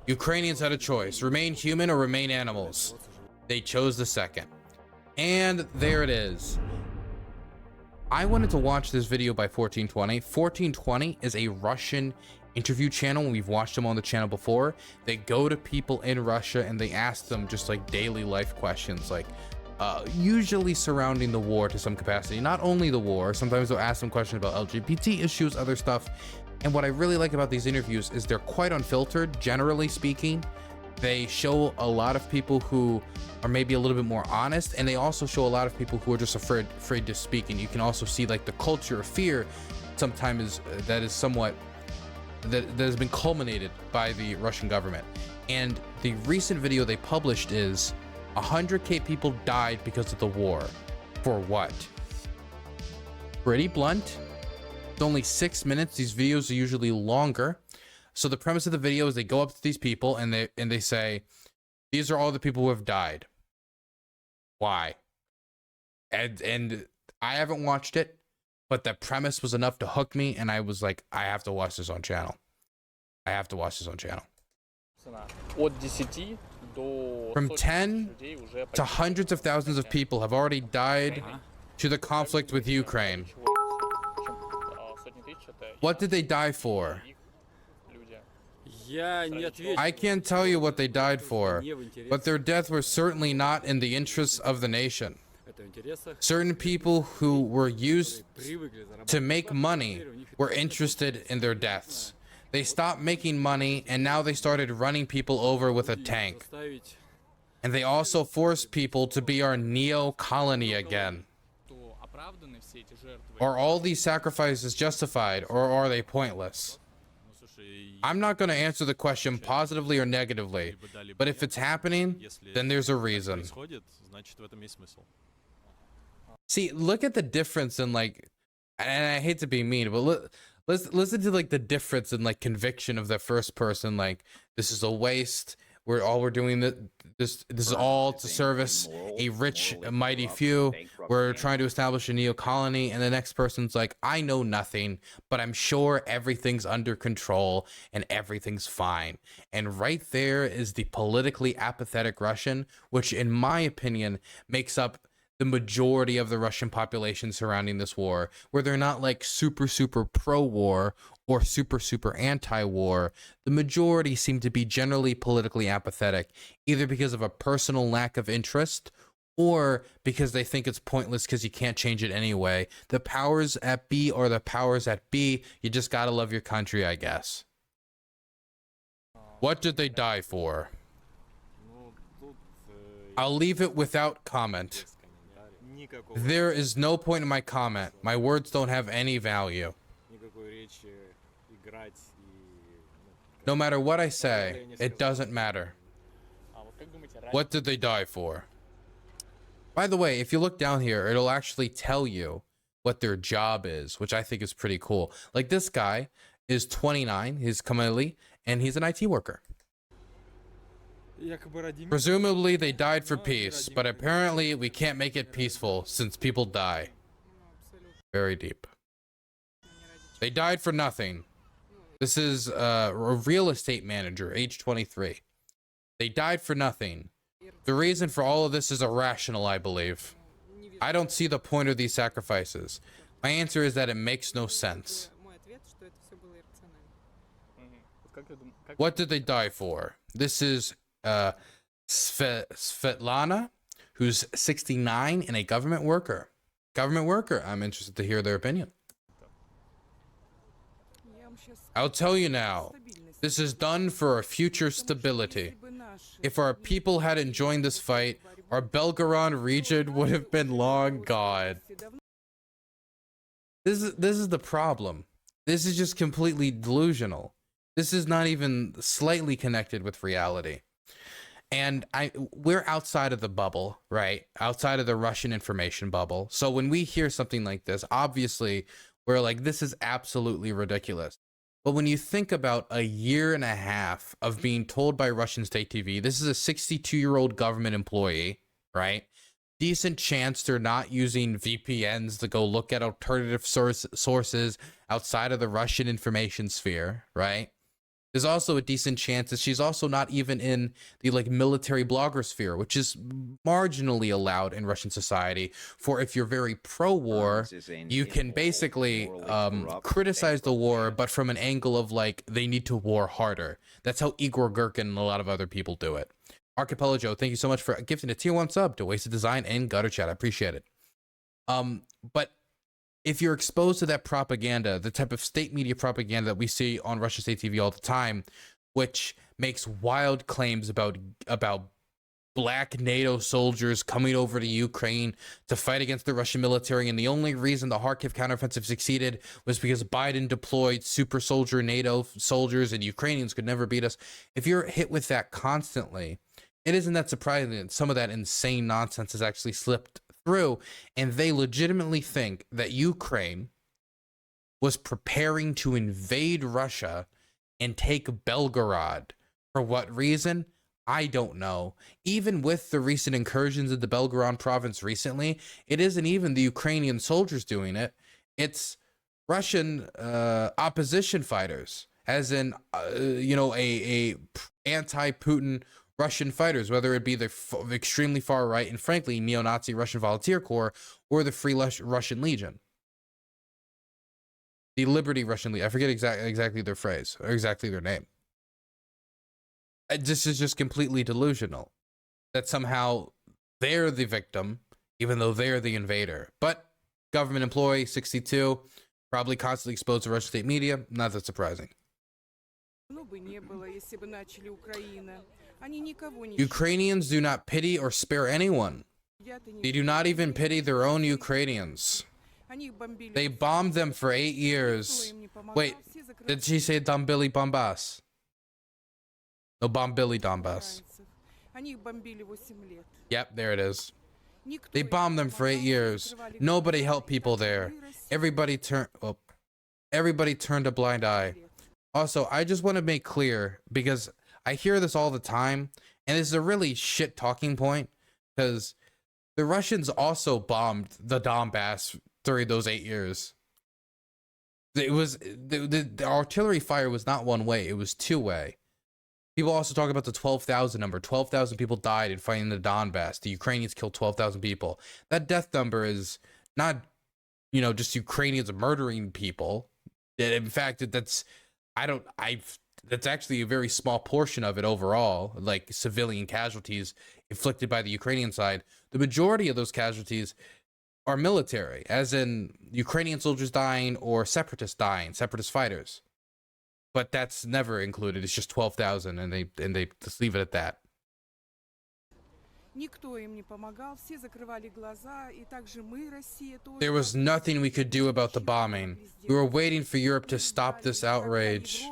Ukrainians had a choice: remain human or remain animals. They chose the second. And there it is. I wanted to watch this video by 1420. 1420 is a Russian interview channel. We've watched them on the channel before. They go to people in Russia and they ask them just like daily life questions, like usually surrounding the war to some capacity. Not only the war, sometimes they'll ask them questions about LGBT issues, other stuff. And what I really like about these interviews is they're quite unfiltered, generally speaking. They show a lot of people who are maybe a little bit more honest, and they also show a lot of people who are just afraid to speak. And you can also see like the culture of fear sometimes that is somewhat that has been culminated by the Russian government. And the recent video they published is 100K people died because of the war. For what? Pretty blunt. It's only 6 minutes. These videos are usually longer. So the premise of the video is they go up to these people and they say, these are all the people who have died. Why? And I haven't watched it, but the premise was enough to hook me, and I was like, I have to watch this on channel. I have to watch this on channel. From 10 to hundreds of thousands of people have already died to the conflict with Ukraine. What did they die for? I can't tell you what they died for, but their death was certainly not in the interests of the nation. Certain people who were used to make money were interested in their deaths. They stopped making money, and now they started running people over with a tank. And they also forced people to be our neo-colony again. Are all these sacrifices justified, or are they pointless? I'm not going to answer the question positively or negatively, but if it's happening, then there's a reason. See, look at the difference in like, and I hate to be mean, but let's listen to like the difference in like conviction of the first person. Like, this is a waste. We're doing this is all to service a rich, mighty few. We're trying to establish a neo-colony, and the next person's like, I know nothing, but I'm sure everything's under control and everything's fine. And right there is the politically apathetic Russian, which in my opinion makes up the majority of the Russian population surrounding this war, where they're not like super pro-war or super anti-war. The majority seem to be generally politically apathetic, either because of a personal lack of interest or because they think it's pointless because you can't change it anyway. The powers at B are the powers at B. You just gotta love your country, I guess. What did they die for? I'll leave it without comment. There is no point in my comment. My words don't have any value. No matter what I say, it doesn't matter. What did they die for? By the way, if you look down here, it'll actually tell you what their job is, which I think is pretty cool. Like, this guy is 29, he's Kamali, and he's an IT worker. Presumably they died for peace, but apparently we can't make it peaceful since people die. Very deep. They died for nothing. This is a real estate manager, age 23. They died for nothing. The reason for all of this is irrational, I believe. I don't see the point of these sacrifices. My answer is that it makes no sense. What did they die for? This is Svetlana, who's 69 and a government worker. I'm interested to hear their opinion. I'll tell you now, this is done for our future stability. If our people hadn't joined this fight, our Belgorod region would have been long gone. This is the problem. This is just completely delusional. This is not even slightly connected with reality. And we're outside of the bubble, right? Outside of the Russian information bubble. So when we hear something like this, obviously we're like, this is absolutely ridiculous. But when you think about a year and a half of being told by Russian state TV, this is a 62-year-old government employee, right? Decent chance they're not using VPNs to go look at alternative sources outside of the Russian information sphere, right? there's also a decent chance that she's also not even in the like military blogger sphere, which is marginally allowed in Russian society. For if you're very pro-war, you can basically criticize the war, but from an angle of like they need to war harder. That's how Igor Gherkin and a lot of other people do it. Archipelago, thank you so much for gifting a tier 1 sub to Wasted Design and Gutter Chat. I appreciate it. But if you're exposed to that propaganda, the type of state media propaganda that we see on Russian state TV all the time, which makes wild claims about black NATO soldiers coming over to Ukraine to fight against the Russian military, and the only reason the Kharkiv counteroffensive succeeded was because Biden deployed super soldier NATO soldiers and Ukrainians could never beat us. If you're hit with that constantly, it isn't that surprising that some of that insane nonsense has actually slipped through, and they legitimately think that Ukraine was preparing to invade Russia and take Belgorod. For what reason? I don't know. Even with the recent incursions in the Belgorod province recently, it isn't even the Ukrainian soldiers doing it. It's Russian opposition fighters, as in, a anti-Putin Russian fighters, whether it be the extremely far right and frankly neo-Nazi Russian Volunteer Corps or the Free Russian Legion, the Liberty Russian Legion. I forget exactly their phrase or exactly their name. This is just completely delusional that somehow they're the victim, even though they're the invader. But government employee 62, probably constantly exposed to Russian state media. Not that surprising. Ukrainians do not pity or spare anyone. They do not even pity their own Ukrainians. They bombed them for 8 years. Wait, did she say Dombili Bombas? No, Bombili Donbass. Yep, there it is. They bombed them for 8 years. Nobody helped people there. Everybody turned a blind eye. Also, I just want to make clear, because I hear this all the time, and this is a really shit talking point, because the Russians also bombed the Donbass during those 8 years. It was the artillery fire was not one way; it was two way. People also talk about the 12,000 number. 12,000 people died in fighting the Donbass. The Ukrainians killed 12,000 people. That death number is not, just Ukrainians murdering people. In fact, that's actually a very small portion of it overall, like civilian casualties inflicted by the Ukrainian side. The majority of those casualties are military, as in Ukrainian soldiers dying or separatists dying, separatist fighters. But that's never included. It's just 12,000, and they just leave it at that. There was nothing we could do about the bombing. We were waiting for Europe to stop this outrage.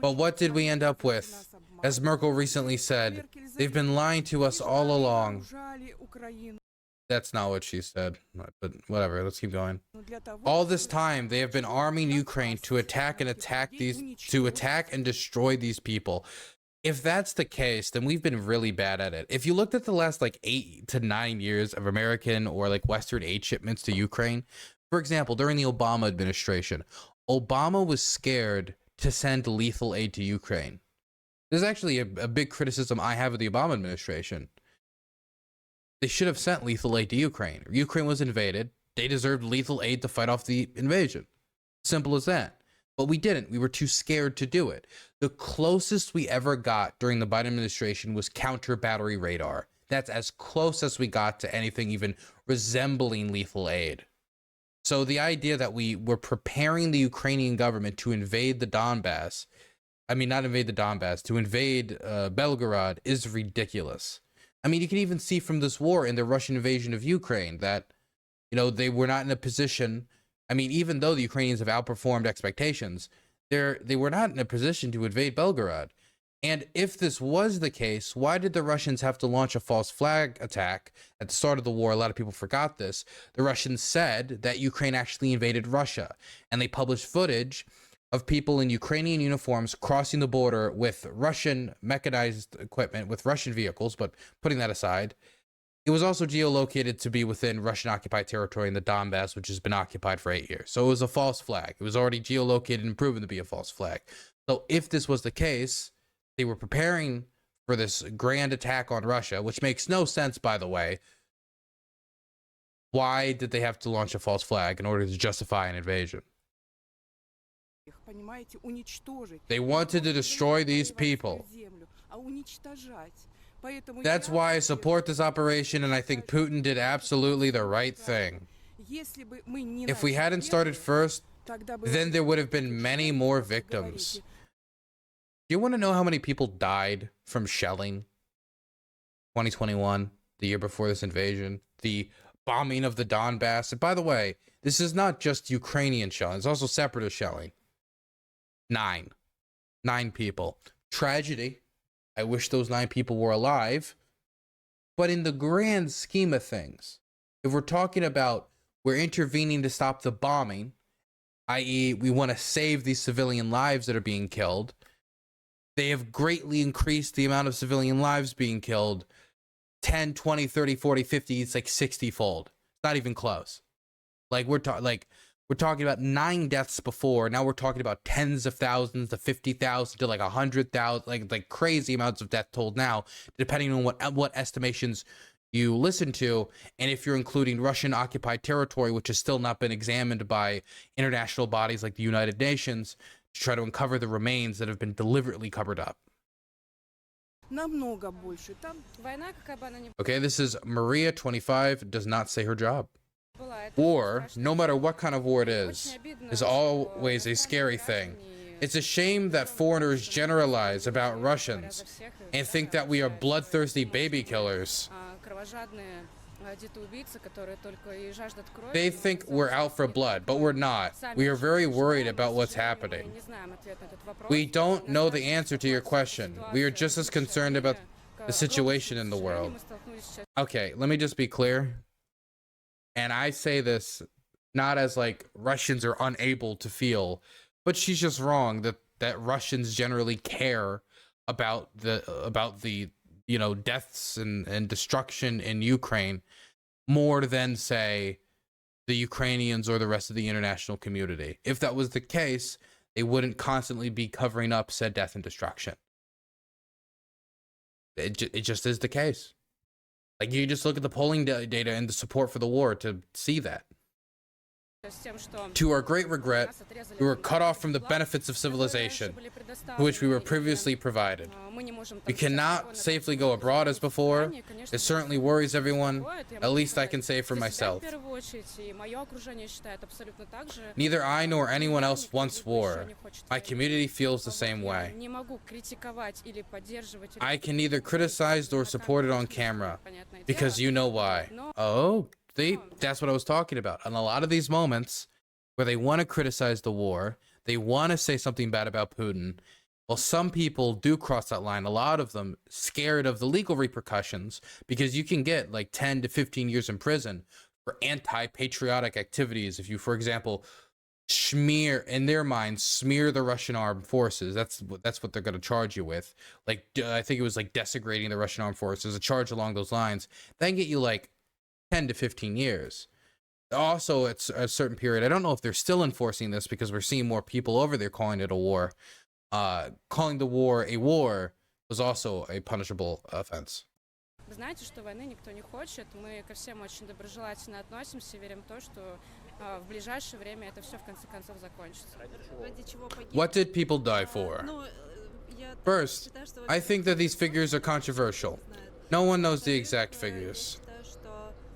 But what did we end up with? As Merkel recently said, they've been lying to us all along. That's not what she said, but whatever, let's keep going. All this time, they have been arming Ukraine to attack and destroy these people. If that's the case, then we've been really bad at it. If you looked at the last 8 to 9 years of American or Western aid shipments to Ukraine, for example, during the Obama administration, Obama was scared to send lethal aid to Ukraine. There's actually a big criticism I have of the Obama administration. They should have sent lethal aid to Ukraine. Ukraine was invaded. They deserved lethal aid to fight off the invasion. Simple as that. But we didn't. We were too scared to do it. The closest we ever got during the Biden administration was counter battery radar. That's as close as we got to anything even resembling lethal aid. So the idea that we were preparing the Ukrainian government to invade the Donbass, not invade the Donbass, to invade Belgorod is ridiculous. You can even see from this war in the Russian invasion of Ukraine that, they were not in a position. Even though the Ukrainians have outperformed expectations, they were not in a position to invade Belgorod. And if this was the case, why did the Russians have to launch a false flag attack at the start of the war? A lot of people forgot this. The Russians said that Ukraine actually invaded Russia, and they published footage of people in Ukrainian uniforms crossing the border with Russian mechanized equipment, with Russian vehicles, but putting that aside, It was also geolocated to be within Russian-occupied territory in the Donbass, which has been occupied for 8 years. So it was a false flag. It was already geolocated and proven to be a false flag. So if this was the case, they were preparing for this grand attack on Russia, which makes no sense, by the way. Why did they have to launch a false flag in order to justify an invasion? They wanted to destroy these people. That's why I support this operation, and I think Putin did absolutely the right thing. If we hadn't started first, then there would have been many more victims. Do you want to know how many people died from shelling? 2021, the year before this invasion, the bombing of the Donbass. And by the way, this is not just Ukrainian shelling, it's also separatist shelling. 9 people. Tragedy. I wish those 9 people were alive. But in the grand scheme of things, if we're talking about we're intervening to stop the bombing, i.e. we want to save these civilian lives that are being killed, they have greatly increased the amount of civilian lives being killed 10, 20, 30, 40, 50, it's like 60-fold. It's not even close. Like we're talking about 9 deaths before. Now we're talking about tens of thousands to 50,000 to like 100,000, like crazy amounts of death toll now, depending on what estimations you listen to, and if you're including Russian occupied territory, which has still not been examined by international bodies like the United Nations to try to uncover the remains that have been deliberately covered up. Okay, this is Maria, 25, does not say her job. War, no matter what kind of war it is always a scary thing. It's a shame that foreigners generalize about Russians and think that we are bloodthirsty baby killers. They think we're out for blood, but we're not. We are very worried about what's happening. We don't know the answer to your question. We are just as concerned about the situation in the world. Okay, let me just be clear. And I say this not as like Russians are unable to feel, but she's just wrong that Russians generally care about the you know, deaths and destruction in Ukraine more than, say, the Ukrainians or the rest of the international community. If that was the case, they wouldn't constantly be covering up said death and destruction. It just is the case. Like, you just look at the polling data and the support for the war to see that. To our great regret, we were cut off from the benefits of civilization, which we were previously provided. We cannot safely go abroad as before. It certainly worries everyone, at least I can say for myself. Neither I nor anyone else wants war. My community feels the same way. I can neither criticize nor support it on camera, because you know why. Oh, that's what I was talking about. And a lot of these moments where they want to criticize the war, they want to say something bad about Putin. Well, some people do cross that line. A lot of them scared of the legal repercussions, because you can get like 10 to 15 years in prison for anti-patriotic activities. If you, for example, in their minds, smear the Russian armed forces. That's what they're going to charge you with. Like, I think it was like desecrating the Russian armed forces, a charge along those lines. Then get you like 10 to 15 years. Also, it's a certain period. I don't know if they're still enforcing this, because we're seeing more people over there calling it a war. Calling the war a war was also a punishable offense. What did people die for? First, I think that these figures are controversial. No one knows the exact figures.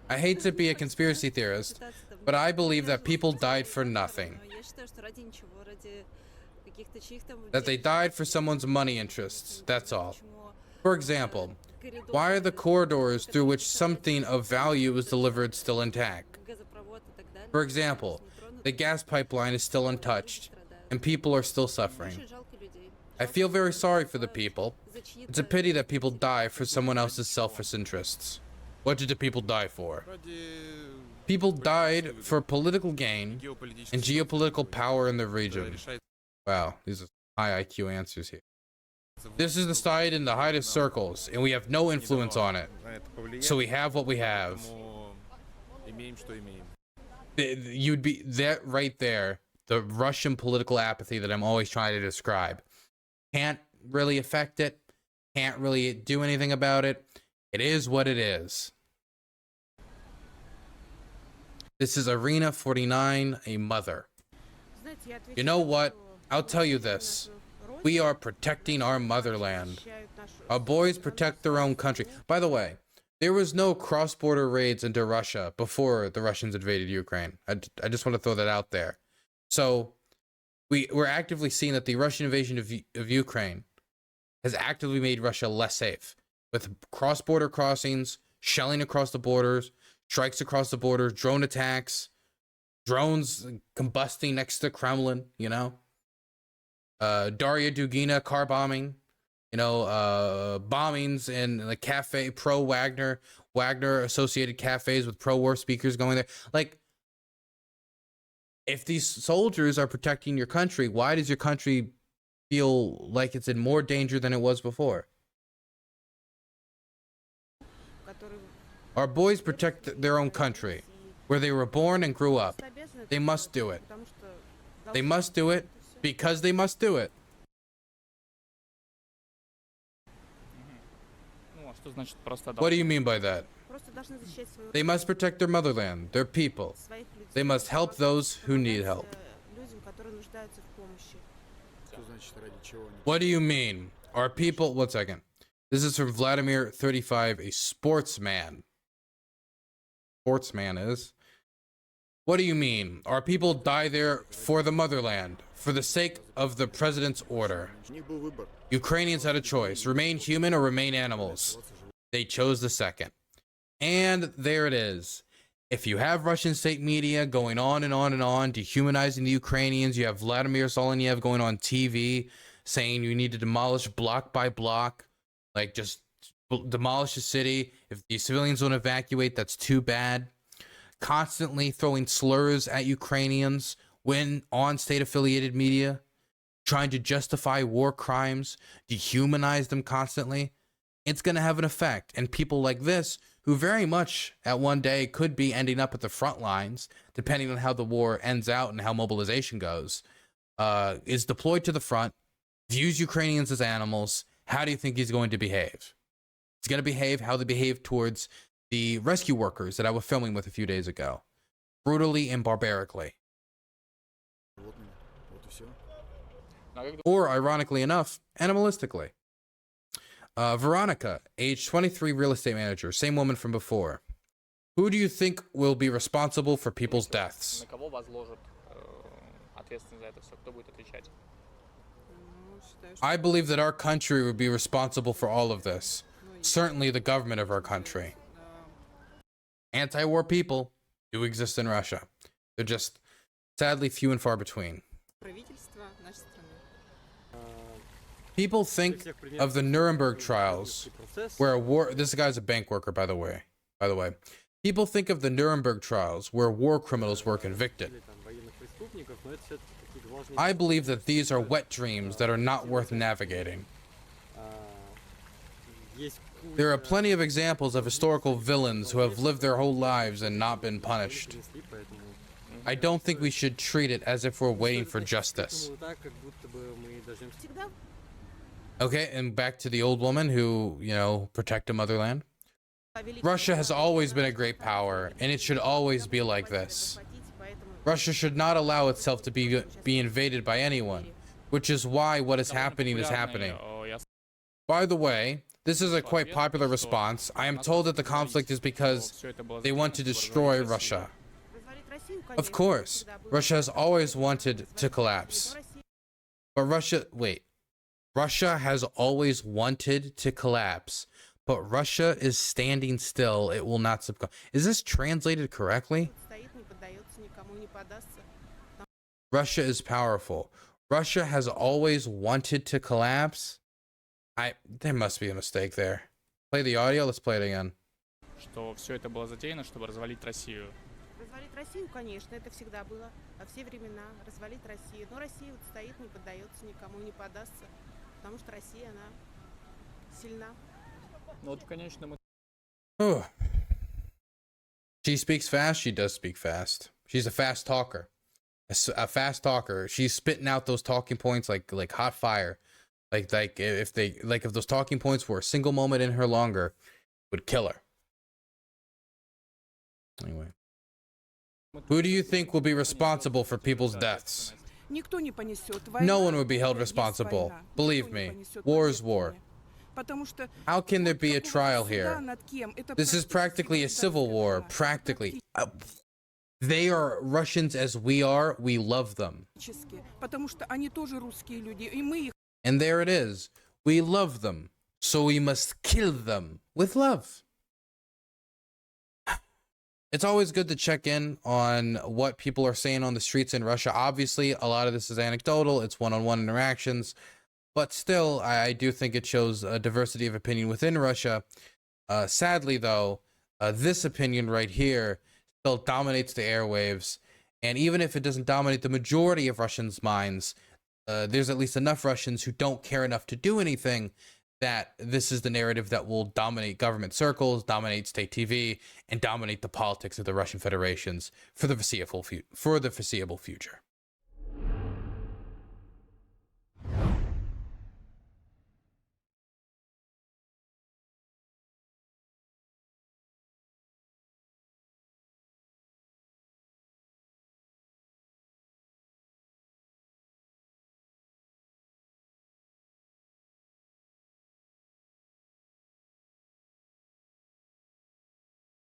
I hate to be a conspiracy theorist, but I believe that people died for nothing. That they died for someone's money interests, that's all. For example, why are the corridors through which something of value is delivered still intact? For example, the gas pipeline is still untouched, and people are still suffering. I feel very sorry for the people. It's a pity that people die for someone else's selfish interests. What did the people die for? People died for political gain and geopolitical power in the region. Wow, these are high IQ answers here. This is the side in the highest circles, and we have no influence on it. So we have what we have. You'd be that right there. The Russian political apathy that I'm always trying to describe. Can't really affect it. Can't really do anything about it. It is what it is. This is Arena 49, a mother. You know what? I'll tell you this. We are protecting our motherland. Our boys protect their own country. By the way, there was no cross-border raids into Russia before the Russians invaded Ukraine. I just want to throw that out there. So we're actively seeing that the Russian invasion of Ukraine has actively made Russia less safe. With cross-border crossings, shelling across the borders, strikes across the border, drone attacks, drones combusting next to the Kremlin, you know? Daria Dugina car bombing, you know, bombings in the cafe, pro-Wagner, Wagner-associated cafes with pro-war speakers going there. Like, if these soldiers are protecting your country, why does your country feel like it's in more danger than it was before? Our boys protect their own country, where they were born and grew up. They must do it. They must do it because they must do it. What do you mean by that? They must protect their motherland, their people. They must help those who need help. What do you mean? Our people... One second. This is from Vladimir 35, a sportsman. Sportsman is... What do you mean? Our people die there for the motherland, for the sake of the president's order. Ukrainians had a choice, remain human or remain animals. They chose the second. And there it is. If you have Russian state media going on and on and on, dehumanizing the Ukrainians, you have Vladimir Zoloniev going on TV saying you need to demolish block by block, like just demolish the city. If the civilians don't evacuate, that's too bad. Constantly throwing slurs at Ukrainians when on state-affiliated media, trying to justify war crimes, dehumanize them constantly. It's going to have an effect. And people like this, who very much at one day could be ending up at the front lines, depending on how the war ends out and how mobilization goes, is deployed to the front, views Ukrainians as animals. How do you think he's going to behave? He's going to behave how they behave towards the rescue workers that I was filming with a few days ago. Brutally and barbarically. Or, ironically enough, animalistically. Veronica, age 23, real estate manager, same woman from before. Who do you think will be responsible for people's deaths? I believe that our country would be responsible for all of this. Certainly the government of our country. Anti-war people do exist in Russia. They're just sadly few and far between. People think of the Nuremberg trials where a war... This guy's a bank worker, by the way. People think of the Nuremberg trials where war criminals were convicted. I believe that these are wet dreams that are not worth navigating. There are plenty of examples of historical villains who have lived their whole lives and not been punished. I don't think we should treat it as if we're waiting for justice. Okay, and back to the old woman who, you know, protect the motherland. Russia has always been a great power, and it should always be like this. Russia should not allow itself to be invaded by anyone, which is why what is happening is happening. By the way, this is a quite popular response. I am told that the conflict is because they want to destroy Russia. Of course, Russia has always wanted to collapse. But Russia has always wanted to collapse, but Russia is standing still. It will not succumb. Is this translated correctly? Russia is powerful. Russia has always wanted to collapse. There must be a mistake there. Play the audio. Let's play it again. Что все это было затеяно, чтобы развалить Россию. Развалить Россию, конечно, это всегда было во все времена. Развалить Россию. Но Россия вот стоит, не поддается никому, не подастся. потому что Россия, она сильна. Ну вот в конечном Oh. She speaks fast. She does speak fast. She's a fast talker. A fast talker. She's spitting out those talking points like hot fire. Like if those talking points were a single moment in her longer, would kill her. Anyway, who do you think will be responsible for people's deaths? Никто не понесет. No one would be held responsible. Believe me, war is war. How can there be a trial here? This is practically a civil war. Practically. They are Russians as we are. We love them. And there it is. We love them. So we must kill them with love. It's always good to check in on what people are saying on the streets in Russia. Obviously, a lot of this is anecdotal. It's one-on-one interactions. But still, I do think it shows a diversity of opinion within Russia. Sadly, though, this opinion right here still dominates the airwaves. And even if it doesn't dominate the majority of Russians' minds, there's at least enough Russians who don't care enough to do anything that this is the narrative that will dominate government circles, dominate state TV, and dominate the politics of the Russian Federations for the foreseeable future.